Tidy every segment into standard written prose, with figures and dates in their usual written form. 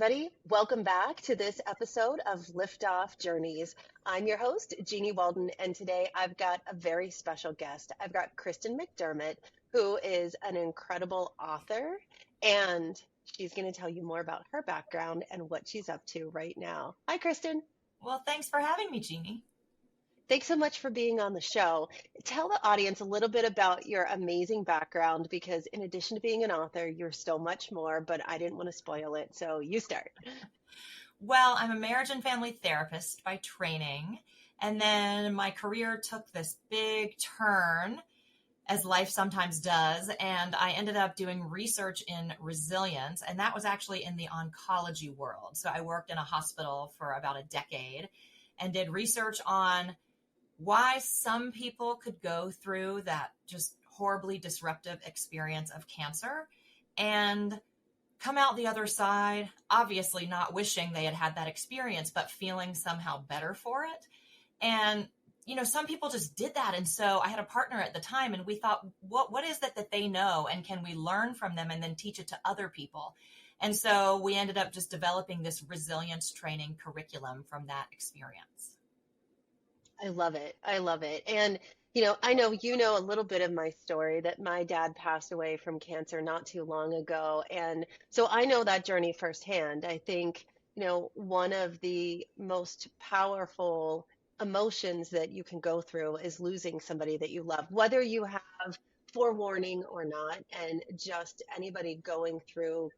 everybody. Welcome back to this episode of Liftoff Journeys. I'm your host, Jeannie Walden, and today I've got a very special guest. I've got Kristen McDermott, who is an incredible author, and she's going to tell you more about her background and what she's up to right now. Hi, Kristen. Well, thanks for having me, Jeannie. Thanks so much for being on the show. Tell the audience a little bit about your amazing background because, in addition to being an author, you're so much more, but I didn't want to spoil it, so you start. Well, I'm a marriage and family therapist by training, and then my career took this big turn, as life sometimes does, and I ended up doing research in resilience, and that was actually in the oncology world. So I worked in a hospital for about a decade and did research on why some people could go through that just horribly disruptive experience of cancer and come out the other side, obviously not wishing they had had that experience, but feeling somehow better for it. And, some people just did that. And so I had a partner at the time and we thought, what is it that they know? And can we learn from them and then teach it to other people? And so we ended up just developing this resilience training curriculum from that experience. I love it. I love it. And, I know you know a little bit of my story that my dad passed away from cancer not too long ago. And so I know that journey firsthand. I think, one of the most powerful emotions that you can go through is losing somebody that you love, whether you have forewarning or not. And just anybody going through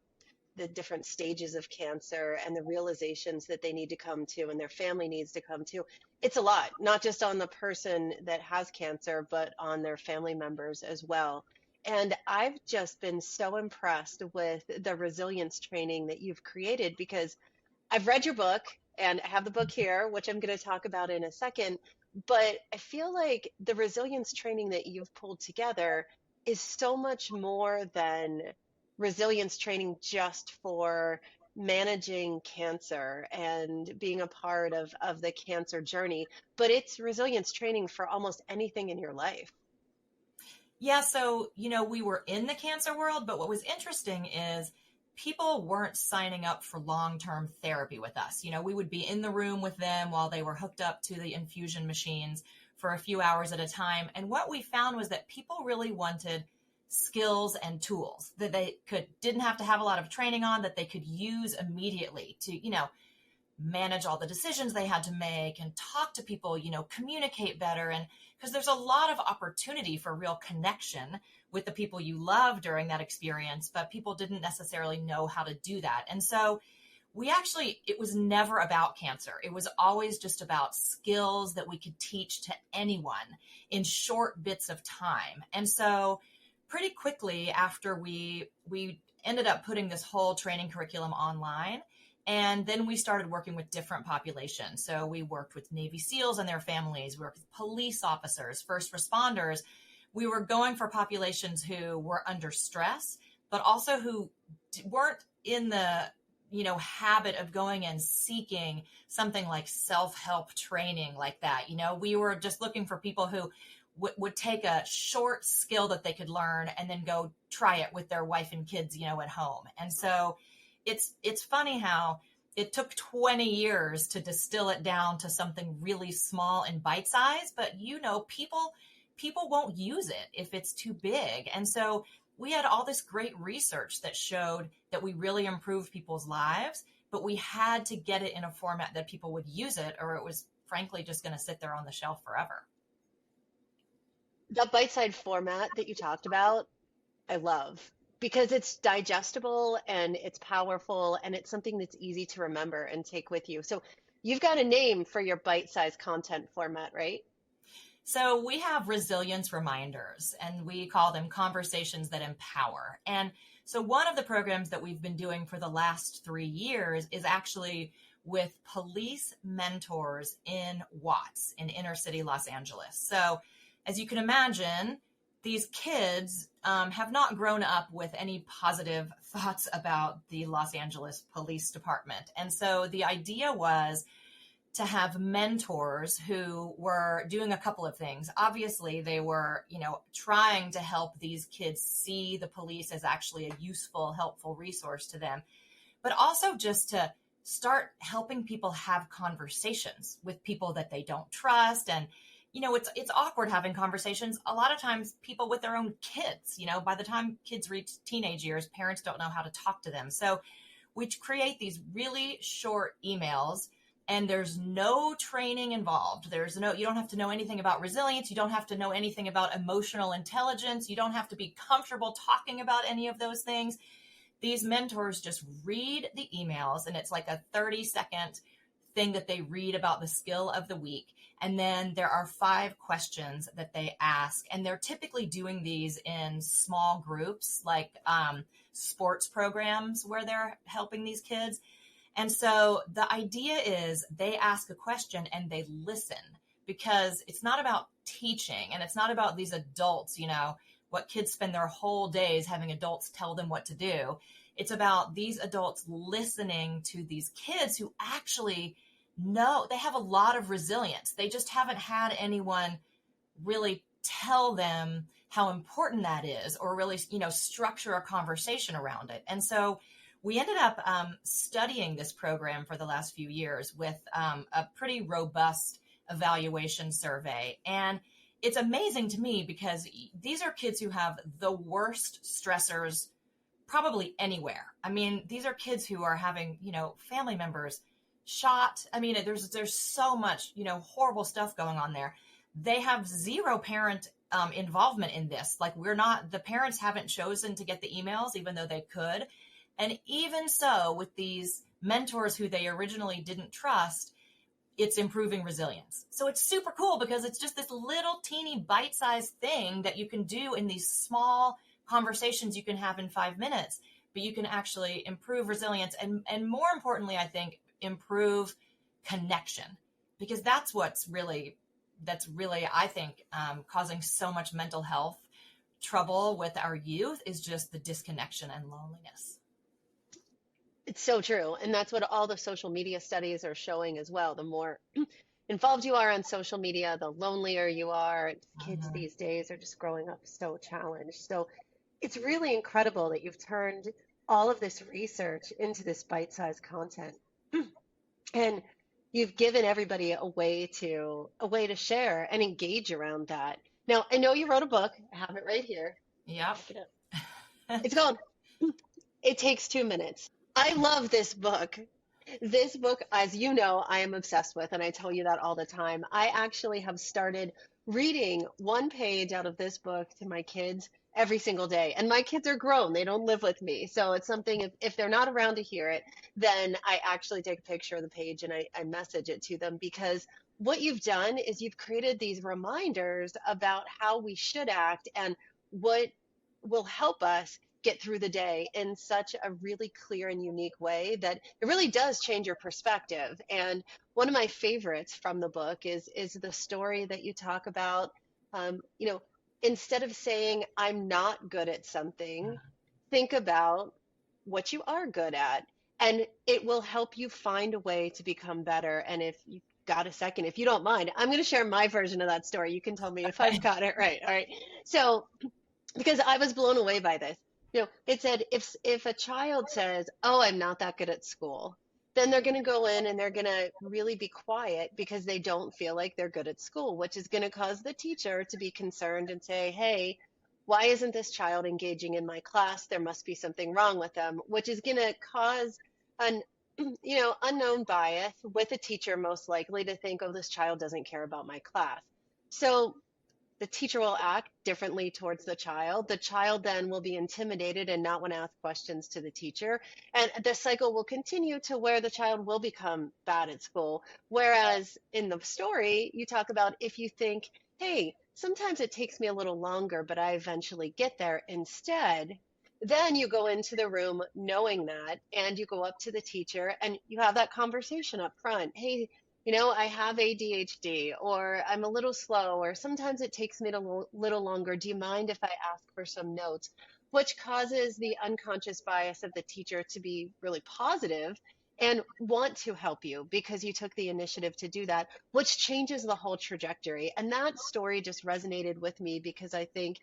the different stages of cancer and the realizations that they need to come to and their family needs to come to. It's a lot, not just on the person that has cancer, but on their family members as well. And I've just been so impressed with the resilience training that you've created because I've read your book and I have the book here, which I'm going to talk about in a second. But I feel like the resilience training that you've pulled together is so much more than resilience training just for managing cancer and being a part of the cancer journey, but it's resilience training for almost anything in your life. Yeah, so, we were in the cancer world, but what was interesting is people weren't signing up for long-term therapy with us. We would be in the room with them while they were hooked up to the infusion machines for a few hours at a time. And what we found was that people really wanted skills and tools that they didn't have to have a lot of training on, that they could use immediately to, manage all the decisions they had to make and talk to people, communicate better. And because there's a lot of opportunity for real connection with the people you love during that experience, but people didn't necessarily know how to do that. And so it was never about cancer. It was always just about skills that we could teach to anyone in short bits of time. And so pretty quickly after we ended up putting this whole training curriculum online, and then we started working with different populations. So we worked with Navy SEALs and their families, we worked with police officers, first responders. We were going for populations who were under stress, but also who weren't in the habit of going and seeking something like self-help training like that. We were just looking for people who would take a short skill that they could learn and then go try it with their wife and kids, at home. And so it's funny how it took 20 years to distill it down to something really small and bite size, but people won't use it if it's too big. And so we had all this great research that showed that we really improved people's lives, but we had to get it in a format that people would use it, or it was frankly just going to sit there on the shelf forever. The bite-sized format that you talked about, I love because it's digestible and it's powerful and it's something that's easy to remember and take with you. So you've got a name for your bite-sized content format, right? So we have resilience reminders and we call them conversations that empower. And so one of the programs that we've been doing for the last 3 years is actually with police mentors in Watts in inner city Los Angeles. So as you can imagine, these kids have not grown up with any positive thoughts about the Los Angeles Police Department. And so the idea was to have mentors who were doing a couple of things. Obviously, they were, trying to help these kids see the police as actually a useful, helpful resource to them. but also just to start helping people have conversations with people that they don't trust. And it's awkward having conversations a lot of times, people with their own kids. By the time kids reach teenage years, parents don't know how to talk to them. So we create these really short emails, and there's no training involved. You don't have to know anything about resilience. You don't have to know anything about emotional intelligence. You don't have to be comfortable talking about any of those things. These mentors just read the emails, and it's like a 30-second thing that they read about the skill of the week. And then there are 5 questions that they ask. And they're typically doing these in small groups, like sports programs where they're helping these kids. And so the idea is they ask a question and they listen, because it's not about teaching, and it's not about these adults, what kids spend their whole days having adults tell them what to do. It's about these adults listening to these kids who actually know they have a lot of resilience. They just haven't had anyone really tell them how important that is, or really, structure a conversation around it. And so we ended up studying this program for the last few years with a pretty robust evaluation survey. And it's amazing to me because these are kids who have the worst stressors probably anywhere. I mean, these are kids who are having, family members shot. I mean, there's so much, horrible stuff going on there. They have zero parent involvement in this. Like, the parents haven't chosen to get the emails, even though they could. And even so, with these mentors who they originally didn't trust, it's improving resilience. So it's super cool because it's just this little teeny bite-sized thing that you can do in these small conversations you can have in 5 minutes, but you can actually improve resilience and more importantly, I think, improve connection, because that's really, I think, causing so much mental health trouble with our youth, is just the disconnection and loneliness. It's so true. And that's what all the social media studies are showing as well. The more involved you are on social media, the lonelier you are. Kids these days are just growing up so challenged. So it's really incredible that you've turned all of this research into this bite-sized content. And you've given everybody a way to share and engage around that. Now, I know you wrote a book. I have it right here. Yeah. It's called It Takes 2 Minutes. I love this book. This book, as you know, I am obsessed with, and I tell you that all the time. I actually have started reading one page out of this book to my kids every single day. And my kids are grown. They don't live with me. So it's something, if they're not around to hear it, then I actually take a picture of the page and I message it to them, because what you've done is you've created these reminders about how we should act and what will help us get through the day in such a really clear and unique way that it really does change your perspective. And one of my favorites from the book is the story that you talk about. Instead of saying, I'm not good at something, think about what you are good at, and it will help you find a way to become better. And if you've got a second, if you don't mind, I'm going to share my version of that story. You can tell me if I've got it right. All right. So, because I was blown away by this. It said if a child says, "Oh, I'm not that good at school," then they're going to go in and they're going to really be quiet because they don't feel like they're good at school, which is going to cause the teacher to be concerned and say, "Hey, why isn't this child engaging in my class? There must be something wrong with them," which is going to cause an unknown bias with a teacher, most likely to think, "Oh, this child doesn't care about my class." So the teacher will act differently towards the child. The child then will be intimidated and not want to ask questions to the teacher. And the cycle will continue to where the child will become bad at school. Whereas in the story, you talk about if you think, hey, sometimes it takes me a little longer, but I eventually get there instead, then you go into the room knowing that, and you go up to the teacher and you have that conversation up front. Hey, I have ADHD, or I'm a little slow, or sometimes it takes me a little longer. Do you mind if I ask for some notes? Which causes the unconscious bias of the teacher to be really positive and want to help you because you took the initiative to do that, which changes the whole trajectory. And that story just resonated with me because I think,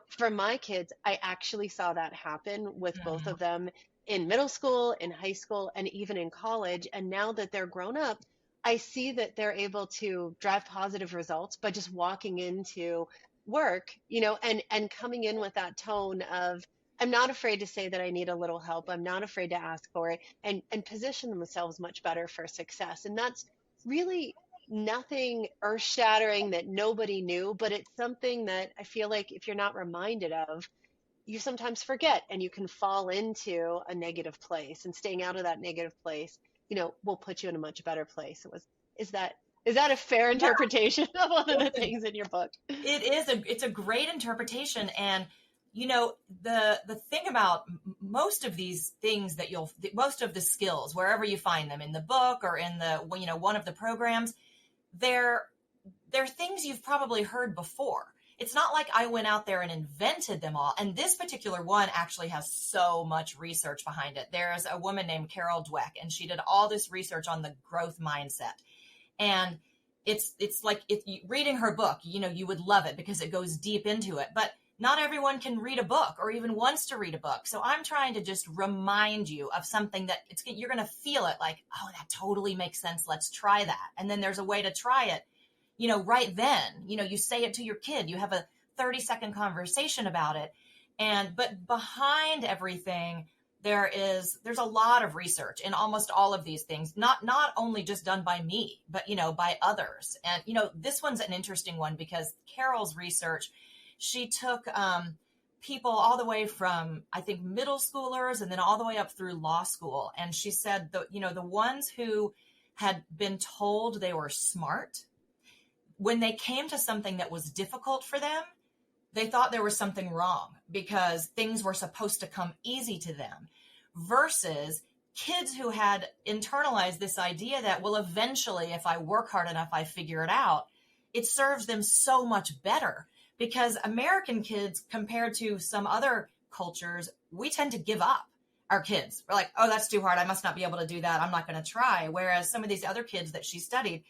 for my kids, I actually saw that happen with both of them. in middle school, in high school, and even in college. And now that they're grown up, I see that they're able to drive positive results by just walking into work, and coming in with that tone of, I'm not afraid to say that I need a little help. I'm not afraid to ask for it, and position themselves much better for success. And that's really nothing earth shattering that nobody knew, but it's something that I feel like if you're not reminded of, you sometimes forget, and you can fall into a negative place, and staying out of that negative place, will put you in a much better place. Is that is that a fair interpretation of one of the things in your book? It's a great interpretation. And the thing about most of these things that most of the skills, wherever you find them in the book or in the one of the programs, they're things you've probably heard before. It's not like I went out there and invented them all. And this particular one actually has so much research behind it. There's a woman named Carol Dweck, and she did all this research on the growth mindset. And it's like, if reading her book, you would love it because it goes deep into it. But not everyone can read a book or even wants to read a book. So I'm trying to just remind you of something that you're going to feel it like, oh, that totally makes sense. Let's try that. And then there's a way to try it, right then. You say it to your kid, you have a 30-second conversation about it. But behind everything, there's a lot of research in almost all of these things, not only just done by me, but, by others. And, this one's an interesting one because Carol's research, she took people all the way from, I think, middle schoolers and then all the way up through law school. And she said, the ones who had been told they were smart, when they came to something that was difficult for them, they thought there was something wrong because things were supposed to come easy to them, versus kids who had internalized this idea that, well, eventually, if I work hard enough, I figure it out. It serves them so much better because American kids, compared to some other cultures, we tend to give up our kids. We're like, oh, that's too hard. I must not be able to do that. I'm not going to try. Whereas some of these other kids that she studied,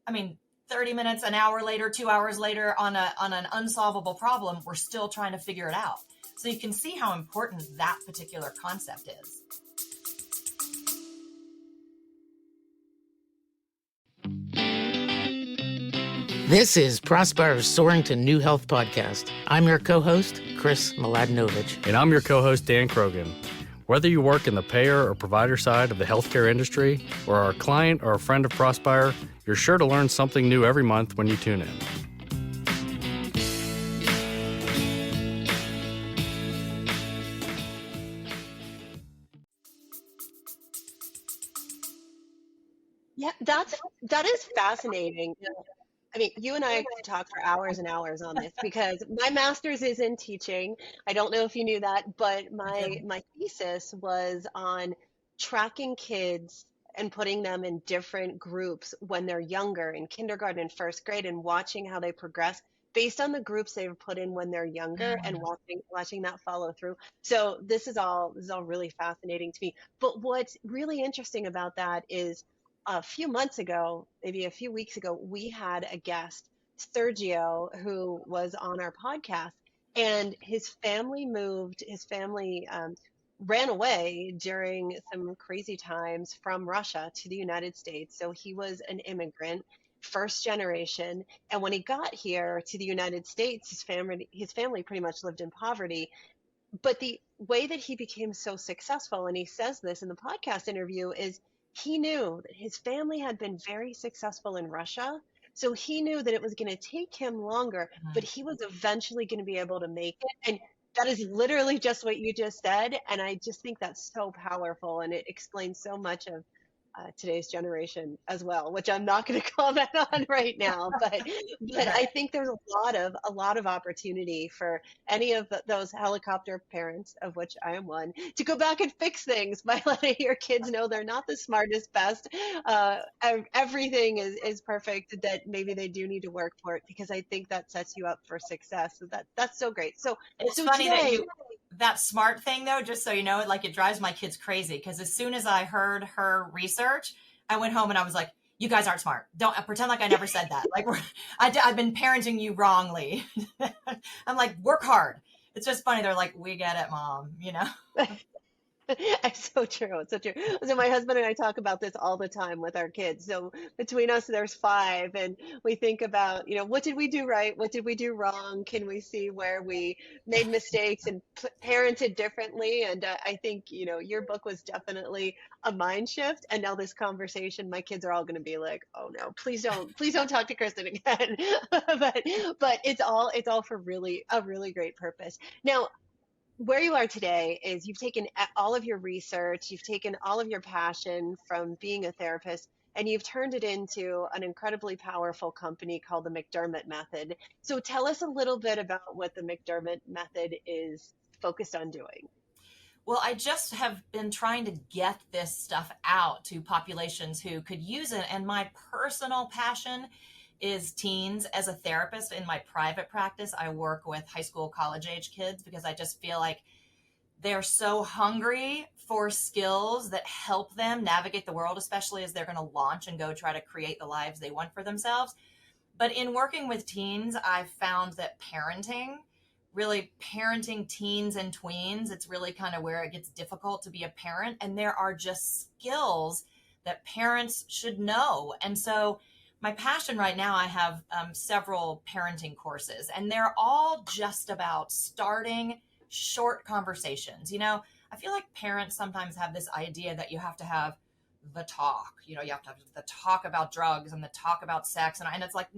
30 minutes, an hour later, 2 hours later on an unsolvable problem, we're still trying to figure it out. So you can see how important that particular concept is. This is Prospire's Soaring to New Health podcast. I'm your co-host, Chris Mladenovic. And I'm your co-host, Dan Krogan. Whether you work in the payer or provider side of the healthcare industry, or are a client or a friend of Prospire, you're sure to learn something new every month when you tune in. Yeah, that is fascinating. You and I could talk for hours and hours on this because my master's is in teaching. I don't know if you knew that, but my thesis was on tracking kids and putting them in different groups when they're younger, in kindergarten and first grade, and watching how they progress based on the groups they've put in when they're younger, and watching that follow through. So this is all really fascinating to me. But what's really interesting about that is, a few months ago, maybe a few weeks ago, we had a guest, Sergio, who was on our podcast, and his family ran away during some crazy times from Russia to the United States. So he was an immigrant, first generation. And when he got here to the United States, his family pretty much lived in poverty. But the way that he became so successful, and he says this in the podcast interview, is he knew that his family had been very successful in Russia. So he knew that it was going to take him longer, but he was eventually going to be able to make it. And that is literally just what you just said. And I just think that's so powerful. And it explains so much of today's generation as well, which I'm not going to comment on right now. But I think there's a lot of opportunity for any of those helicopter parents, of which I am one, to go back and fix things by letting your kids know they're not the smartest, best. Everything is perfect. That maybe they do need to work for it, because I think that sets you up for success. So that's so great. So it's funny today, that smart thing, though, just so you know, like, it drives my kids crazy, because as soon as I heard her research, I went home and I was like, you guys aren't smart. Don't pretend like I never said that. Like, I've been parenting you wrongly. I'm like, work hard. It's just funny. They're like, we get it, Mom, It's so true. It's so true. So my husband and I talk about this all the time with our kids. So between us, there's five, and we think about, what did we do right? What did we do wrong? Can we see where we made mistakes and parented differently? And I think, your book was definitely a mind shift. And now this conversation, my kids are all going to be like, oh no, please don't talk to Kristen again. But it's all for a really great purpose. Now, where you are today is you've taken all of your research, you've taken all of your passion from being a therapist, and you've turned it into an incredibly powerful company called the McDermott Method. So tell us a little bit about what the McDermott Method is focused on doing. Well, I just have been trying to get this stuff out to populations who could use it. And my personal passion is teens. As a therapist in my private practice, I work with high school, college age kids because I just feel like they're so hungry for skills that help them navigate the world, especially as they're going to launch and go try to create the lives they want for themselves. But in working with teens, I've found that really parenting teens and tweens, it's really kind of where it gets difficult to be a parent. And there are just skills that parents should know. And so my passion right now, I have several parenting courses, and they're all just about starting short conversations. I feel like parents sometimes have this idea that you have to have the talk. You have to have the talk about drugs and the talk about sex. And it's like,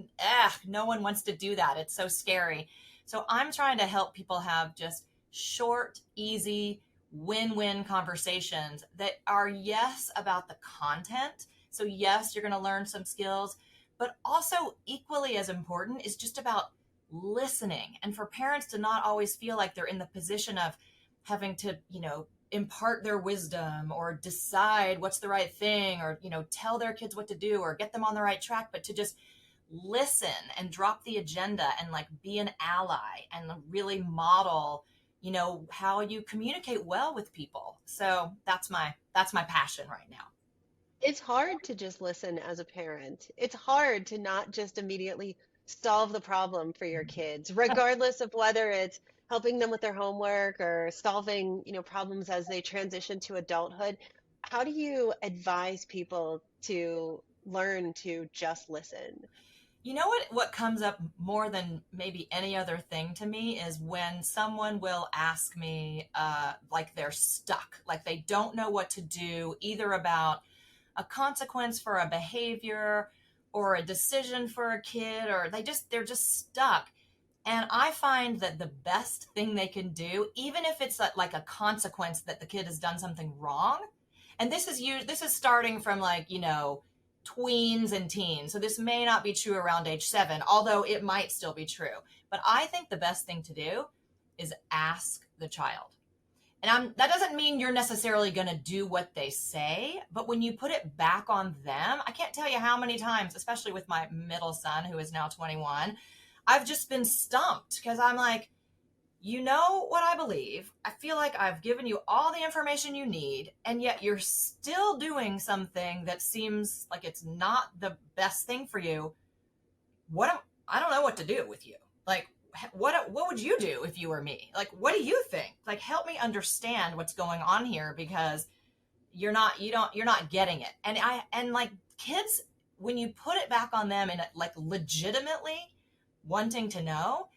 no one wants to do that. It's so scary. So I'm trying to help people have just short, easy, win-win conversations that are, yes, about the content. So yes, you're going to learn some skills, but also equally as important is just about listening. And for parents to not always feel like they're in the position of having to, impart their wisdom or decide what's the right thing or, tell their kids what to do or get them on the right track, but to just listen and drop the agenda and be an ally and really model, how you communicate well with people. So that's my passion right now. It's hard to just listen as a parent. It's hard to not just immediately solve the problem for your kids, regardless of whether it's helping them with their homework or solving, problems as they transition to adulthood. How do you advise people to learn to just listen? You know what comes up more than maybe any other thing to me is when someone will ask me, like they're stuck, like they don't know what to do, either about a consequence for a behavior or a decision for a kid, or they're just stuck. And I find that the best thing they can do, even if it's like a consequence that the kid has done something wrong, and this is starting from tweens and teens. So this may not be true around age 7, although it might still be true. But I think the best thing to do is ask the child. And that doesn't mean you're necessarily going to do what they say, but when you put it back on them, I can't tell you how many times, especially with my middle son, who is now 21, I've just been stumped because I'm like, you know what I believe? I feel like I've given you all the information you need, and yet you're still doing something that seems like it's not the best thing for you. I don't know what to do with you. Like, what would you do if you were me? Like, what do you think? Like, help me understand what's going on here, because you're not getting it. And like kids, when you put it back on them and legitimately wanting to know,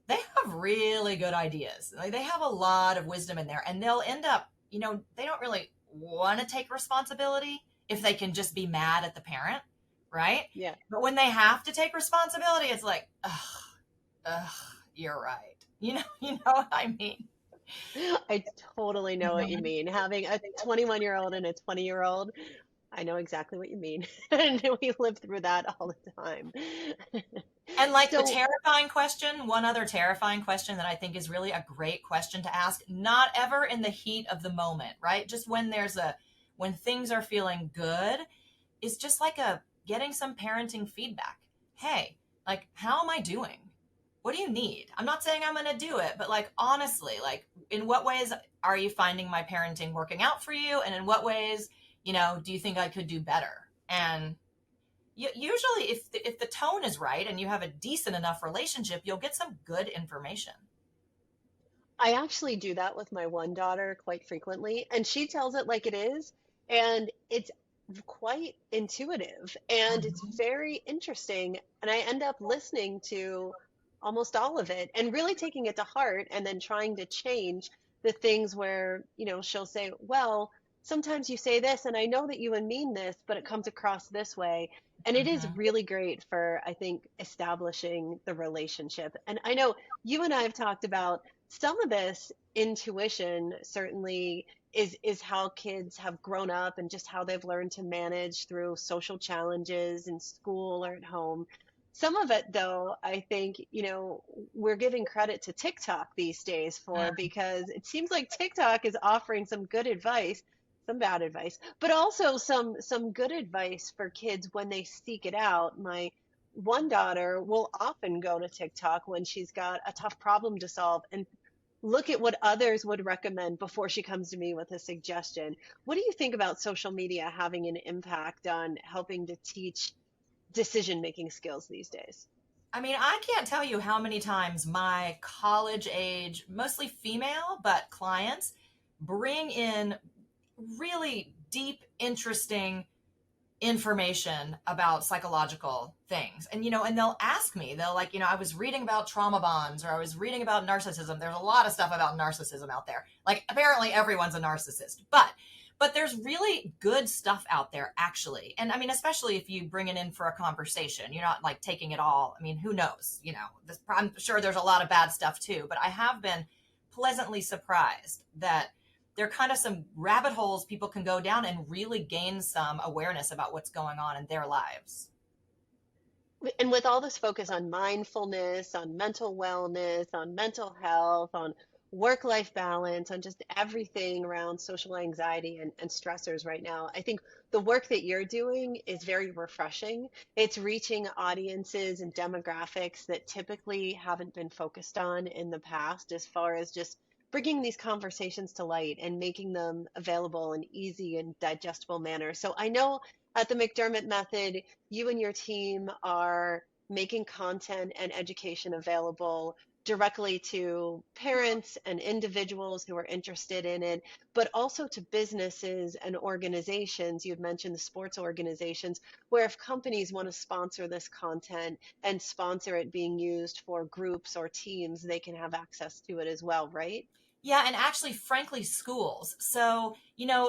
they have really good ideas. Like, they have a lot of wisdom in there, and they'll end up, they don't really want to take responsibility if they can just be mad at the parent, right? Yeah. But when they have to take responsibility, it's like, you're right. You know what I mean? I totally know what you mean. Having a 21-year-old and a 20-year-old, I know exactly what you mean. And we live through that all the time. And the terrifying question, one other terrifying question that I think is really a great question to ask, not ever in the heat of the moment, right? Just when things are feeling good, is just getting some parenting feedback. Hey, how am I doing? What do you need? I'm not saying I'm going to do it, but honestly, in what ways are you finding my parenting working out for you? And in what ways, do you think I could do better? And usually if the tone is right and you have a decent enough relationship, you'll get some good information. I actually do that with my one daughter quite frequently, and she tells it like it is, and it's quite intuitive and it's Mhm. very interesting. And I end up listening to almost all of it and really taking it to heart and then trying to change the things where, she'll say, well, sometimes you say this, and I know that you mean this, but it comes across this way. And it is Mhm. really great for, I think, establishing the relationship. And I know you and I have talked about some of this intuition certainly is how kids have grown up and just how they've learned to manage through social challenges in school or at home. Some of it, though, I think, we're giving credit to TikTok these days for, Mm. because it seems like TikTok is offering some good advice, some bad advice, but also some good advice for kids when they seek it out. My one daughter will often go to TikTok when she's got a tough problem to solve and look at what others would recommend before she comes to me with a suggestion. What do you think about social media having an impact on helping to teach decision making skills these days? I mean, I can't tell you how many times my college age, mostly female, but clients bring in really deep, interesting information about psychological things. And, and they'll ask me, they'll like, I was reading about trauma bonds or I was reading about narcissism. There's a lot of stuff about narcissism out there. Like apparently everyone's a narcissist, but there's really good stuff out there actually. And I mean, especially if you bring it in for a conversation, you're not like taking it all. I mean, who knows, I'm sure there's a lot of bad stuff too, but I have been pleasantly surprised that there are kind of some rabbit holes people can go down and really gain some awareness about what's going on in their lives. And with all this focus on mindfulness, on mental wellness, on mental health, on work life balance, on just everything around social anxiety and stressors right now, I think the work that you're doing is very refreshing. It's reaching audiences and demographics that typically haven't been focused on in the past, as far as just bringing these conversations to light and making them available in easy and digestible manner. So I know at the McDermott Method, you and your team are making content and education available directly to parents and individuals who are interested in it, but also to businesses and organizations. You'd mentioned the sports organizations, where if companies want to sponsor this content and sponsor it being used for groups or teams, they can have access to it as well, right? Yeah, and actually, frankly, schools. So,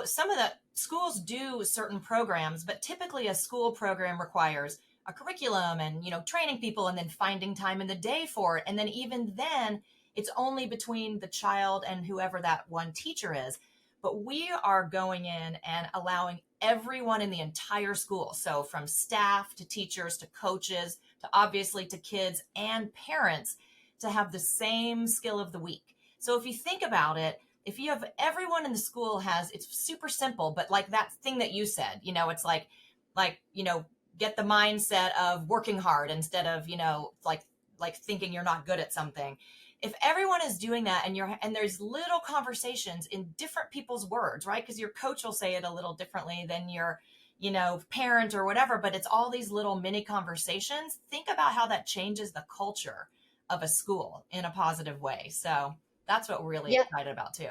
some of the schools do certain programs, but typically a school program requires a curriculum and, training people and then finding time in the day for it. And then even then, it's only between the child and whoever that one teacher is. But we are going in and allowing everyone in the entire school, so from staff to teachers to coaches to obviously to kids and parents, to have the same skill of the week. So if you think about it, if you have everyone in the school it's super simple, but like that thing that you said, it's like, get the mindset of working hard instead of, like thinking you're not good at something. If everyone is doing that and there's little conversations in different people's words, right? Because your coach will say it a little differently than your, parent or whatever, but it's all these little mini conversations. Think about how that changes the culture of a school in a positive way. So that's what we're really Yeah, excited about too.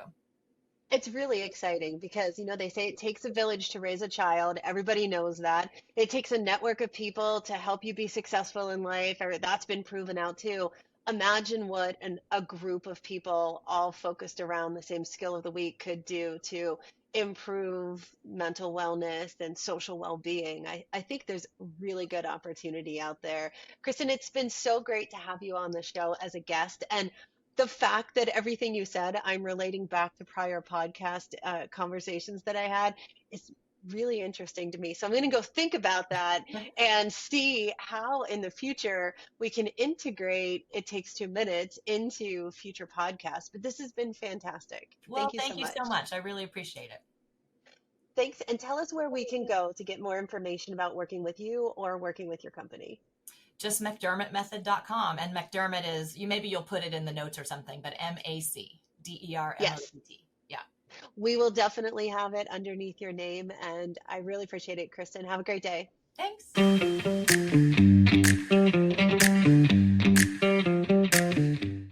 it's really exciting because, they say it takes a village to raise a child. Everybody knows that. It takes a network of people to help you be successful in life, or that's been proven out too. Imagine what a group of people all focused around the same skill of the week could do to improve mental wellness and social well-being. I think there's really good opportunity out there. Kristen, it's been so great to have you on the show as a guest. And the fact that everything you said, I'm relating back to prior podcast conversations that I had, is really interesting to me. So I'm going to go think about that and see how in the future we can integrate It Takes 2 Minutes into future podcasts. But this has been fantastic. Well, Thank you so thank you so much. much. I really appreciate it. Thanks. And tell us where we can go to get more information about working with you or working with your company. Just McDermottMethod.com. And McDermott is, maybe you'll put it in the notes or something, but Yes, MacDermott. Yeah. we will definitely have it underneath your name. And I really appreciate it, Kristen. Have a great day. Thanks.